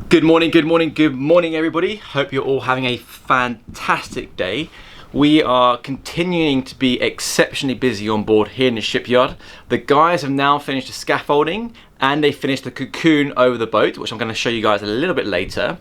Good morning, good morning, good morning everybody. Hope you're all having a fantastic day. We are continuing to be exceptionally busy on board here in the shipyard. The guys have now finished the scaffolding and they finished the cocoon over the boat, which I'm going to show you guys a little bit later.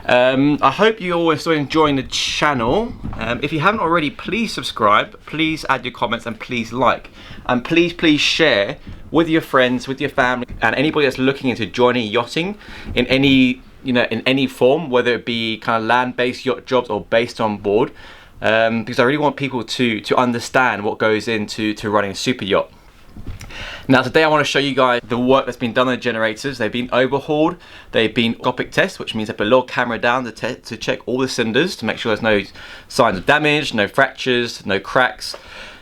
I hope you all are still enjoying the channel. If you haven't already, please subscribe, please add your comments and please like. And please share with your friends, with your family and anybody that's looking into joining yachting in any in any form, whether it be kind of land-based yacht jobs or based on board, because I really want people to understand what goes into running a super yacht. Now today I want to show you guys the work that's been done on the generators. They've been overhauled, they've been scopic test, which means I put a little camera down to check all the cylinders to make sure there's no signs of damage, no fractures, no cracks.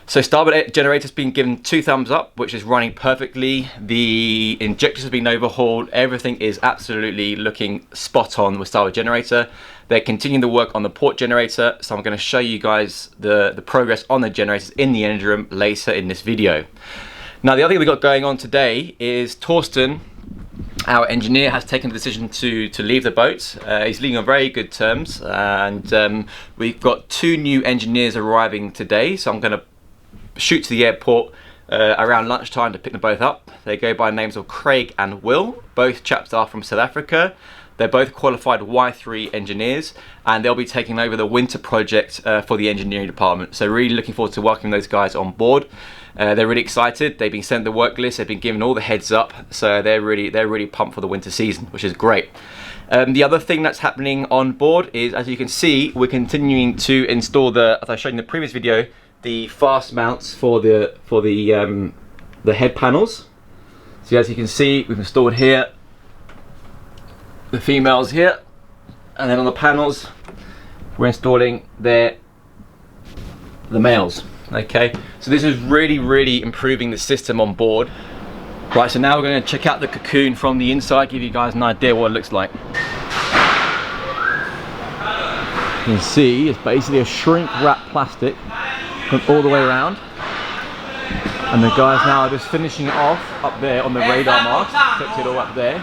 So starboard generator's been given 2 thumbs up, which is running perfectly. The injectors have been overhauled. Everything is absolutely looking spot on with starboard generator. They're continuing the work on the port generator, so I'm going to show you guys the progress on the generators in the engine room later in this video. Now the other thing we've got going on today is Torsten, our engineer, has taken the decision to leave the boat. He's leaving on very good terms, and we've got 2 new engineers arriving today, so I'm going to shoot to the airport around lunchtime to pick them both up. They go by names of Craig and Will. Both chaps are from South Africa. They're both qualified Y3 engineers, and they'll be taking over the winter project for the engineering department. So really looking forward to welcoming those guys on board. They're really excited. They've been sent the work list. They've been given all the heads up. So they're really pumped for the winter season, which is great. The other thing that's happening on board is, as you can see, we're continuing to install as I showed in the previous video, the fast mounts for the head panels. So as you can see, we've installed here the females here, and then on the panels we're installing the males. Okay, so this is really improving the system on board. Right, so now we're going to check out the cocoon from the inside, give you guys an idea what it looks like. You can see it's basically a shrink wrap plastic all the way around, and the guys now are just finishing it off up there on the radar mast. Takes it all up there.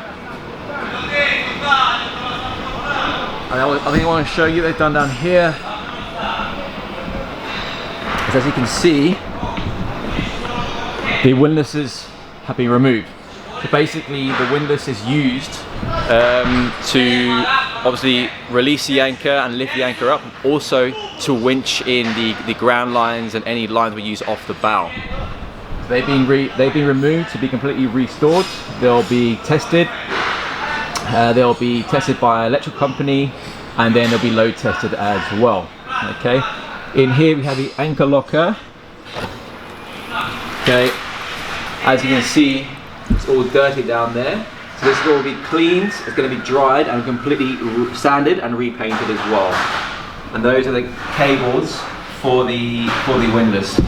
And I think I want to show you they've done down here. As you can see, the windlasses have been removed. So basically the windlass is used to obviously release the anchor and lift the anchor up, also to winch in the ground lines and any lines we use off the bow. So they've been removed to be completely restored. They'll be tested. They'll be tested by an electrical company, and then they'll be load tested as well. Okay. In here we have the anchor locker. Okay. As you can see, it's all dirty down there. So this will be cleaned, it's going to be dried and completely sanded and repainted as well. And those are the cables for the windlass.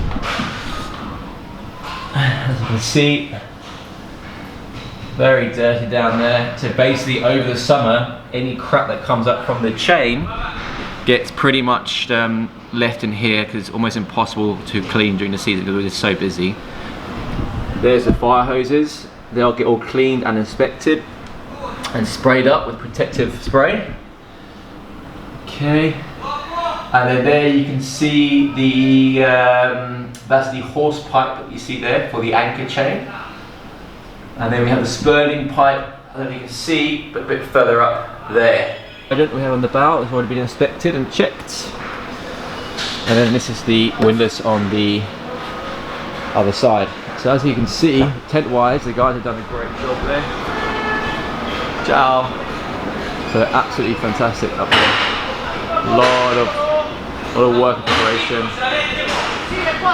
As you can see, very dirty down there. So basically over the summer, any crap that comes up from the chain gets pretty much left in here, because it's almost impossible to clean during the season because we're just so busy. There's the fire hoses. They'll get all cleaned and inspected and sprayed up with protective spray. Okay, and then there you can see the that's the hose pipe that you see there for the anchor chain. And then we have the spurling pipe that you can see, but a bit further up there. We have on the bow, it's already been inspected and checked. And then this is the windlass on the other side. So as you can see, tent-wise, the guys have done a great job there. Ciao. So they're absolutely fantastic up there. A lot of work and preparation.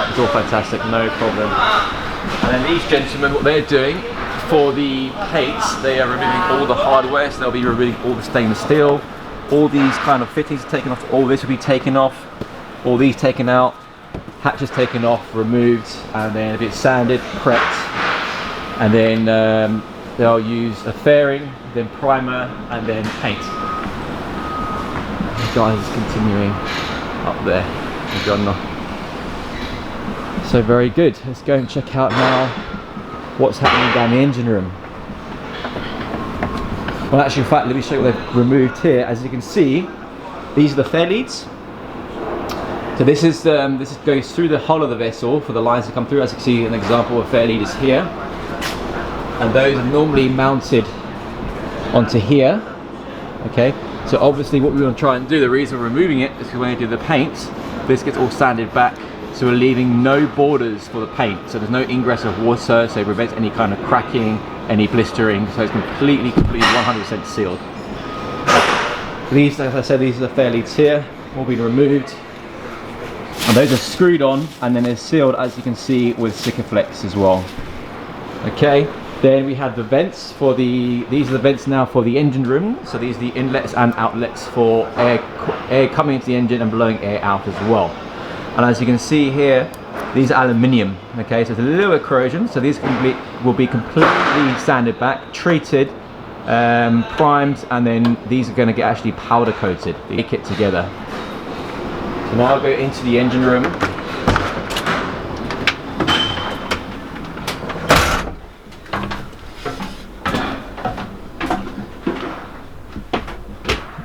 It's all fantastic, no problem. And then these gentlemen, what they're doing for the paints, they are removing all the hardware, so they'll be removing all the stainless steel. All these kind of fittings are taken off, all this will be taken off, all these taken out. Hatches taken off, removed, and then if it's sanded, prepped, and then they'll use a fairing, then primer, and then paint. The guys is continuing up there. So very good. Let's go and check out now what's happening down the engine room. Well, actually, in fact, let me show you what they've removed here. As you can see, these are the fair leads. So this goes through the hull of the vessel for the lines to come through. As you can see, an example of fair lead is here, and those are normally mounted onto here. Okay, so obviously what we want to try and do, the reason we're removing it is because when we do the paint, this gets all sanded back, so we're leaving no borders for the paint, so there's no ingress of water, so it prevents any kind of cracking, any blistering, so it's completely 100% sealed. These, as I said, these are the fair leads here, all been removed, and those are screwed on, and then they're sealed, as you can see, with Sikaflex as well. Okay, then we have the vents for these are the vents now for the engine room, so these are the inlets and outlets for air coming into the engine and blowing air out as well. And as you can see here, these are aluminium, okay, so there's a little bit of corrosion, so these will be completely sanded back, treated, primed, and then these are going to get actually powder coated, the kit together. So now I'll go into the engine room.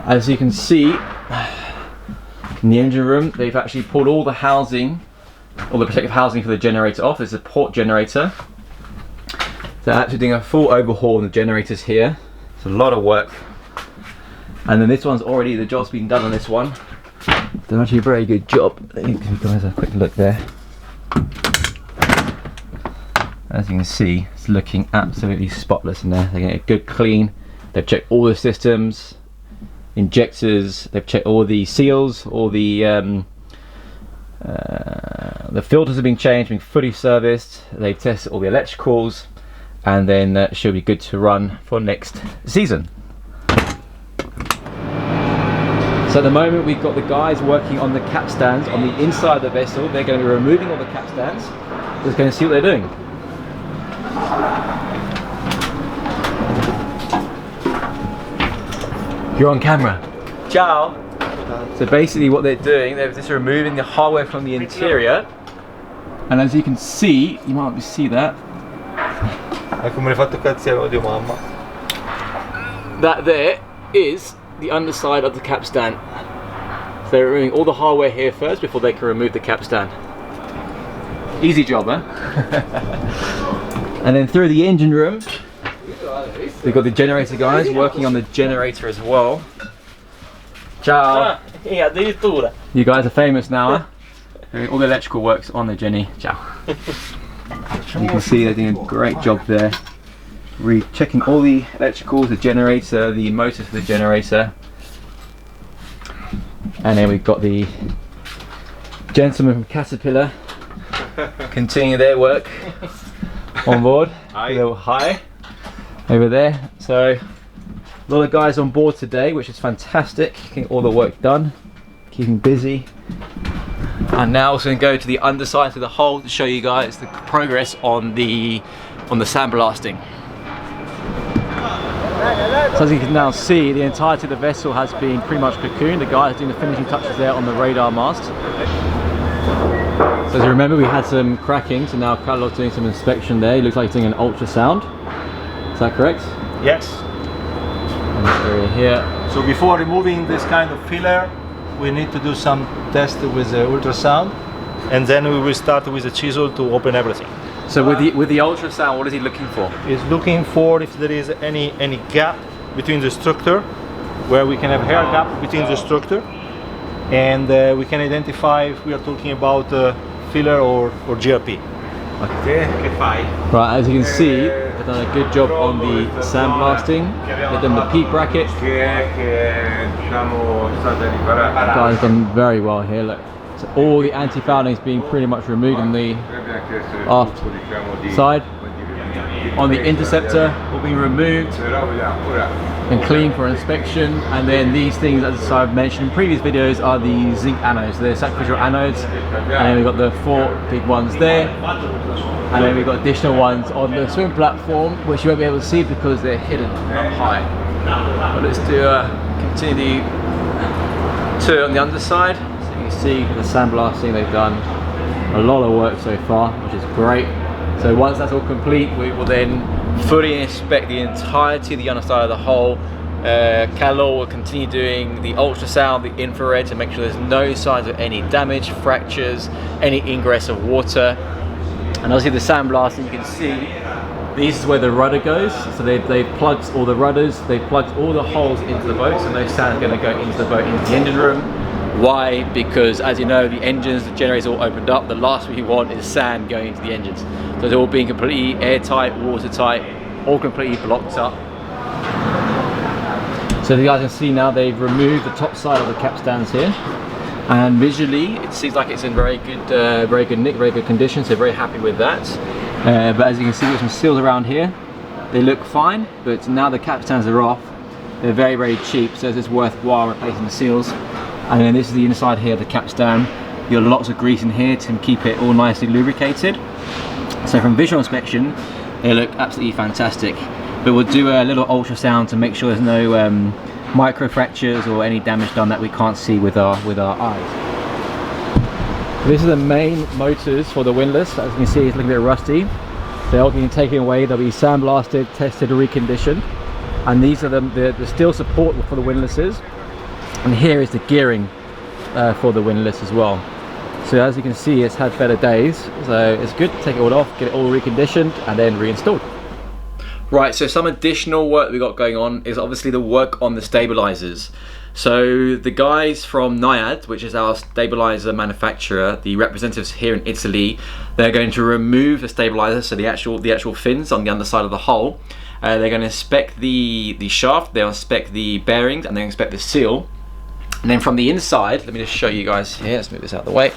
As you can see, in the engine room, they've actually pulled all the housing, all the protective housing for the generator off. There's a port generator. They're actually doing a full overhaul on the generators here. It's a lot of work. And then this one's already, the job's been done on this one. They're actually a very good job. Let me give you guys a quick look there. As you can see, it's looking absolutely spotless in there. They're getting a good clean. They've checked all the systems, injectors, they've checked all the seals, all the filters have been changed, been fully serviced, they've tested all the electricals, and then should be good to run for next season. So at the moment we've got the guys working on the capstans on the inside of the vessel. They're going to be removing all the capstans. Just going to see what they're doing. You're on camera. Ciao. So basically what they're doing, they're just removing the hardware from the interior. And as you can see, you might be see that. That there is the underside of the capstan. So they're removing all the hardware here first before they can remove the capstan. Easy job, huh? And then through the engine room, we've got the generator guys working on the generator as well. Ciao. You guys are famous now, huh? All the electrical works on the Jenny. Ciao. You can see they're doing a great job there. Checking all the electricals, the generator, the motors for the generator. And then we've got the gentlemen from Caterpillar continuing their work on board. Hi. A little hi over there. So a lot of guys on board today, which is fantastic, getting all the work done, keeping busy. And now we're going to go to the underside of the hull to show you guys the progress on the sandblasting. So as you can now see, the entirety of the vessel has been pretty much cocooned. The guys are doing the finishing touches there on the radar mast. So as you remember, we had some cracking, so now Carlos doing some inspection there. He looks like he's doing an ultrasound. Is that correct? Yes. And this area here. So before removing this kind of filler, we need to do some test with the ultrasound, and then we will start with a chisel to open everything. So with the ultrasound, what is he looking for? He's looking for if there is any gap between the structure, where we can have hair gap between the structure, and we can identify if we are talking about filler or GRP. Okay. Right, as you can see, they've done a good job on the sandblasting. They've done the peak bracket. The guys have done very well here. Look, so all the anti-fouling is being pretty much removed on the aft side. On the interceptor, all being removed and cleaned for inspection. And then these things, as I've mentioned in previous videos, are the zinc anodes. They're sacrificial anodes, and then we've got the 4 big ones there, and then we've got additional ones on the swim platform, which you won't be able to see because they're hidden up high. But let's do continue the tour on the underside. So you can see the sandblasting, they've done a lot of work so far, which is great. So once that's all complete, we will then fully inspect the entirety of the underside of the hull. Calor will continue doing the ultrasound, the infrared, to make sure there's no signs of any damage, fractures, any ingress of water. And obviously the sandblaster, you can see, this is where the rudder goes. So they've plugged all the rudders, they've plugged all the holes into the boat, so no sand is going to go into the boat, into the engine room. Why? Because as you know, the engines, the generators all opened up. The last we want is sand going into the engines. So they're all being completely airtight, watertight, all completely blocked up. So you guys can see now they've removed the top side of the capstans here. And visually, it seems like it's in very good nick, very good condition, so very happy with that. But as you can see, there's some seals around here. They look fine, but now the capstans are off. They're very, very cheap, so it's worthwhile replacing the seals. And then this is the inside here of the capstan. You've got lots of grease in here to keep it all nicely lubricated. So from visual inspection, they look absolutely fantastic. But we'll do a little ultrasound to make sure there's no micro fractures or any damage done that we can't see with our eyes. This is the main motors for the windlass. As you can see, it's looking a bit rusty. They're all getting taken away. They'll be sandblasted, tested, reconditioned. And these are the steel support for the windlasses. And here is the gearing for the windlass as well. So as you can see, it's had better days. So it's good to take it all off, get it all reconditioned, and then reinstalled. Right, so some additional work we got going on is obviously the work on the stabilizers. So the guys from Naiad, which is our stabilizer manufacturer, the representatives here in Italy, they're going to remove the stabilizer, so the actual fins on the underside of the hull. They're going to inspect the shaft, they'll inspect the bearings, and they'll inspect the seal. And then from the inside, let me just show you guys here, let's move this out of the way.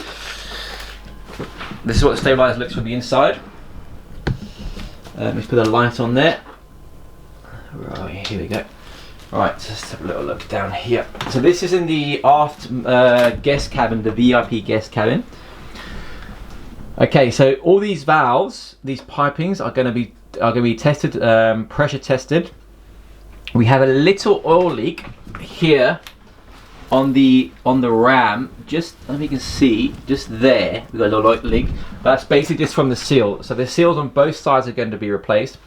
This is what the stabilizer looks from the inside. Let me put a light on there. Right, here we go. Right, so let's have a little look down here. So this is in the aft guest cabin, the VIP guest cabin. Okay, so all these valves, these pipings are going to be tested, pressure tested. We have a little oil leak here on the ram, just as you can see, just there, we've got a little oil leak. That's basically just from the seal. So the seals on both sides are going to be replaced.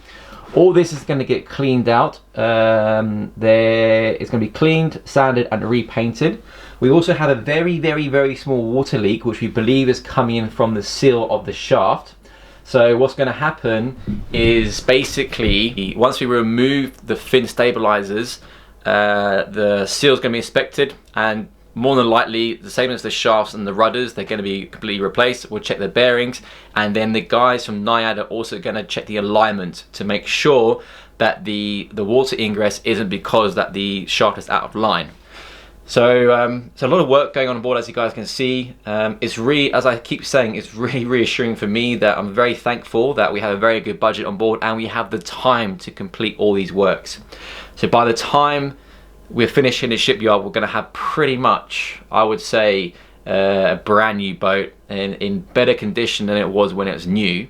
All this is going to get cleaned out. It's going to be cleaned, sanded, and repainted. We also have a very, very, very small water leak, which we believe is coming in from the seal of the shaft. So what's going to happen is basically, once we remove the fin stabilizers, the seal is going to be inspected, and more than likely, the same as the shafts and the rudders, they're going to be completely replaced. We'll check the bearings, and then the guys from Naiad are also going to check the alignment to make sure that the water ingress isn't because that the shaft is out of line. So, so a lot of work going on board, as you guys can see. It's really, as I keep saying, it's really reassuring for me that I'm very thankful that we have a very good budget on board and we have the time to complete all these works. So by the time we're finished in the shipyard, we're going to have pretty much, I would say, a brand new boat in better condition than it was when it was new.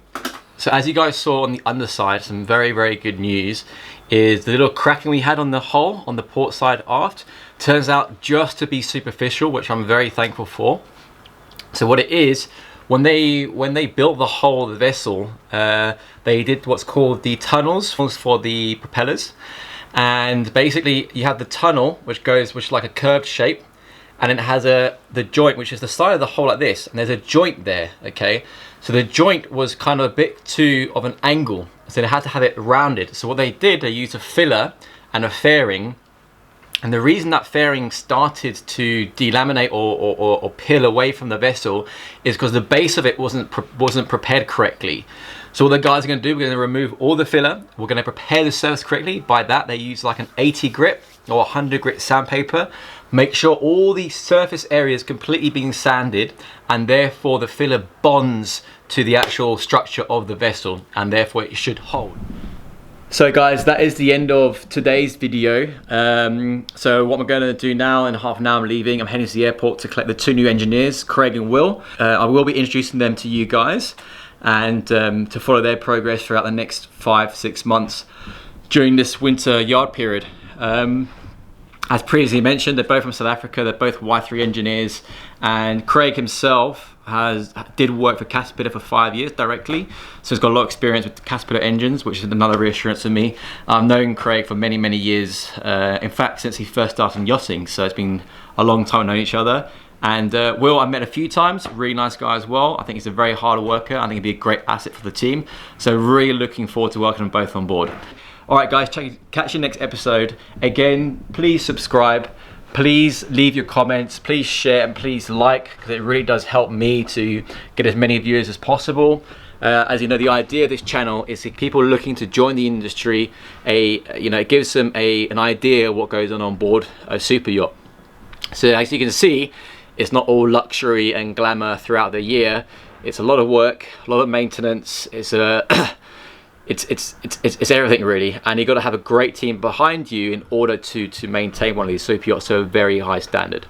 So as you guys saw on the underside, some very, very good news is the little cracking we had on the hull, on the port side aft, turns out just to be superficial, which I'm very thankful for. So what it is, when they built the hull of the vessel, they did what's called the tunnels for the propellers. And basically you have the tunnel which is like a curved shape, and it has the joint, which is the side of the hull like this, and there's a joint there, okay? So the joint was kind of a bit too of an angle, so they had to have it rounded. So what they did, they used a filler and a fairing, and the reason that fairing started to delaminate or peel away from the vessel is because the base of it wasn't prepared correctly. So what the guys are going to do, we're going to remove all the filler, we're going to prepare the surface correctly. By that, they use like an 80 grit or 100 grit sandpaper. Make sure all the surface areas completely being sanded, and therefore the filler bonds to the actual structure of the vessel, and therefore it should hold. So guys, that is the end of today's video. So what I'm going to do now, in half an hour I'm leaving, I'm heading to the airport to collect the 2 new engineers, Craig and Will. I will be introducing them to you guys, and to follow their progress throughout the next 5-6 months during this winter yard period. As previously mentioned, they're both from South Africa. They're both Y3 engineers, and Craig himself did work for Caterpillar for 5 years directly, so he's got a lot of experience with Caterpillar engines, which is another reassurance for me. I've known Craig for many years, in fact since he first started in yachting, so it's been a long time knowing each other. And Will, I've met a few times, really nice guy as well. I think he's a very hard worker. I think he'd be a great asset for the team, so really looking forward to welcoming them both on board. All right guys, catch you next episode. Again, please subscribe, please leave your comments, please share, and please like, because it really does help me to get as many viewers as possible. As you know, the idea of this channel is if people looking to join the industry, it gives them an idea of what goes on board a super yacht. So as you can see, it's not all luxury and glamour throughout the year. It's a lot of work, a lot of maintenance. It's everything really, and you've got to have a great team behind you in order to maintain one of these super yachts to a very high standard.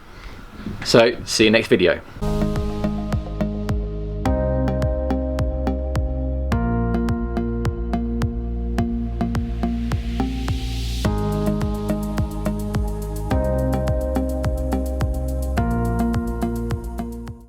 So see you next video.